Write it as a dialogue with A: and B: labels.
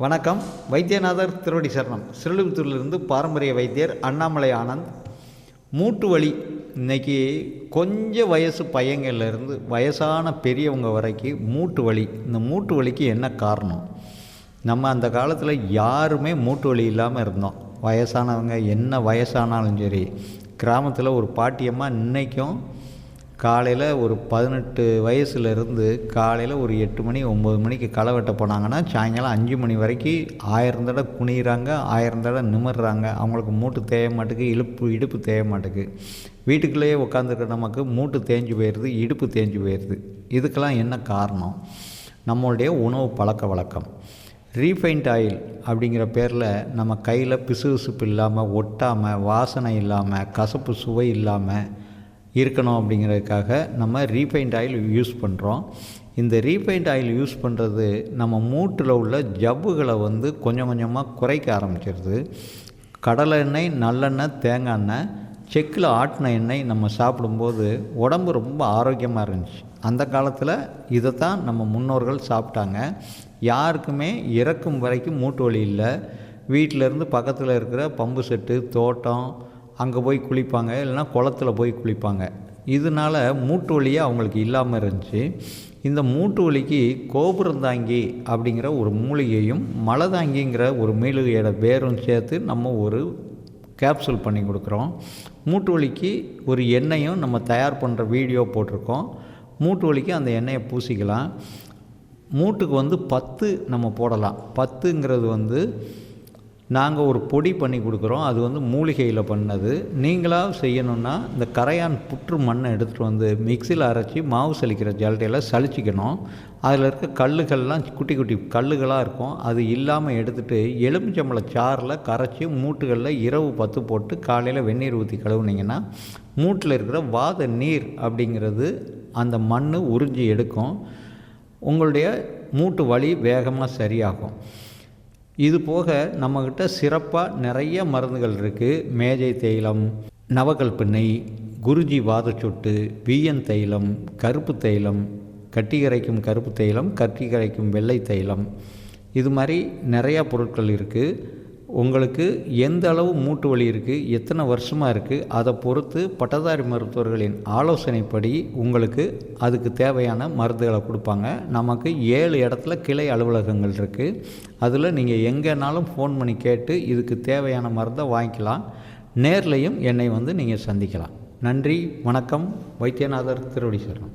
A: வணக்கம். வைத்தியநாதர் திருவடி சரணம். ஸ்ரீவில்லிபுத்தூரிலிருந்து பாரம்பரிய வைத்தியர் அண்ணாமலை ஆனந்த். மூட்டு வலி இன்றைக்கி கொஞ்சம் வயசு பையங்கள்லேருந்து வயசான பெரியவங்க வரைக்கும் மூட்டு வலி. இந்த மூட்டு வலிக்கு என்ன காரணம்? நம்ம அந்த காலத்தில் யாருமே மூட்டு வலி இல்லாமல் இருந்தோம். வயசானவங்க என்ன வயசானாலும் சரி, கிராமத்தில் ஒரு பாட்டியம்மா இன்றைக்கும் காலையில் ஒரு 18 வயசுலேருந்து காலையில் ஒரு 8 மணி 9 மணிக்கு களை வெட்ட போனாங்கன்னா சாயங்காலம் 5 மணி வரைக்கும் 1000 தடவை குனிகிறாங்க, 1000 தடவை நிமிர்றாங்க. அவங்களுக்கு மூட்டு தேய மாட்டுக்கு, இடுப்பு தேய மாட்டுக்கு. வீட்டுக்குள்ளேயே உட்காந்துருக்க நமக்கு மூட்டு தேஞ்சு போயிடுது, இடுப்பு தேஞ்சு போயிடுது. இதுக்கெல்லாம் என்ன காரணம்? நம்மளுடைய உணவு பழக்க வழக்கம். ரீஃபைண்ட் ஆயில் அப்படிங்கிற பேரில் நம்ம கையில் பிசுபிசுப்பு இல்லாமல், ஒட்டாமல், வாசனை இல்லாமல், கசப்பு சுவை இல்லாமல் இருக்கணும் அப்படிங்கிறதுக்காக நம்ம ரீஃபைண்ட் ஆயில் யூஸ் பண்ணுறோம். இந்த ரீஃபைண்ட் ஆயில் யூஸ் பண்ணுறது நம்ம மூட்டில் உள்ள ஜவ்வுகளை கொஞ்சம் கொஞ்சமாக குறைக்க ஆரம்பிச்சிருது. கடலை எண்ணெய், நல்லெண்ணெய், தேங்காய் எண்ணெய், செக்கில் ஆட்டின எண்ணெய் நம்ம சாப்பிடும்போது உடம்பு ரொம்ப ஆரோக்கியமாக இருந்துச்சு. அந்த காலத்தில் இதை தான் நம்ம முன்னோர்கள் சாப்பிட்டாங்க. யாருக்குமே இறக்கும் வரைக்கும் மூட்டு வலி இல்லை. வீட்டிலேருந்து பக்கத்தில் இருக்கிற பம்பு செட்டு, தோட்டம், அங்கே போய் குளிப்பாங்க, இல்லைன்னா குளத்துல போய் குளிப்பாங்க. இதனால் மூட்டு வலியே அவங்களுக்கு இல்லாமல் இருந்துச்சு. இந்த மூட்டு வலிக்கு கோபுரந்தாங்கி அப்படிங்கிற ஒரு மூலிகையும், மலைதாங்கிங்கிற ஒரு மூலிகையோட வேரும் சேர்த்து நம்ம ஒரு கேப்சூல் பண்ணி கொடுக்குறோம். மூட்டு வலிக்கு ஒரு எண்ணெயும் நம்ம தயார் பண்ணுற வீடியோ போட்டிருக்கோம். மூட்டு வலிக்கு அந்த எண்ணெயை பூசிக்கலாம். மூட்டுக்கு 10 நம்ம போடலாம். 10ங்கிறது நாங்கள் ஒரு பொடி பண்ணி கொடுக்குறோம். அது மூலிகையில் பண்ணது. நீங்களாக செய்யணுன்னா இந்த கரையான் புற்று மண்ணை எடுத்துகிட்டு மிக்சியில் அரைச்சி மாவு சலிக்கிற ஜல்லடையில் சலிச்சிக்கணும். அதில் இருக்க கல்லுகள்லாம் குட்டி குட்டி கல்லுகளாக இருக்கும். அது இல்லாமல் எடுத்துகிட்டு எலுமிச்சம்பழ சாறில் கரைச்சி மூட்டுகளில் இரவு 10 போட்டு காலையில் வெந்நீர் ஊற்றி கழுவுனிங்கன்னா மூட்டில் இருக்கிற வாத நீர் அப்படிங்கிறது அந்த மண் உறிஞ்சி எடுக்கும். உங்களுடைய மூட்டு வலி வேகமாக சரியாகும். இது போக நம்மக்கிட்ட சிறப்பாக நிறைய மருந்துகள் இருக்குது. மேஜை தைலம், நவகல்ப நெய், குருஜி வாதச்சொட்டு, வீயன் தைலம், கருப்பு தைலம், கட்டி கரைக்கும் கருப்பு தைலம், கட்டி கரைக்கும் வெள்ளை தைலம், இது மாதிரி நிறையா பொருட்கள் இருக்குது. உங்களுக்கு எந்த அளவு மூட்டு வலி இருக்குது, எத்தனை வருஷமாக இருக்குது, அதை பொறுத்து பட்டதாரி மருத்துவர்களின் ஆலோசனைப்படி உங்களுக்கு அதுக்கு தேவையான மருந்துகளை கொடுப்பாங்க. நமக்கு 7 இடத்துல கிளை அலுவலகங்கள் இருக்குது. அதில் நீங்கள் எங்கேனாலும் ஃபோன் பண்ணி கேட்டு இதுக்கு தேவையான மருந்தை வாங்கிக்கலாம். நேர்லையும் என்னை நீங்கள் சந்திக்கலாம். நன்றி, வணக்கம். வைத்தியநாதர் திருவடி சரணம்.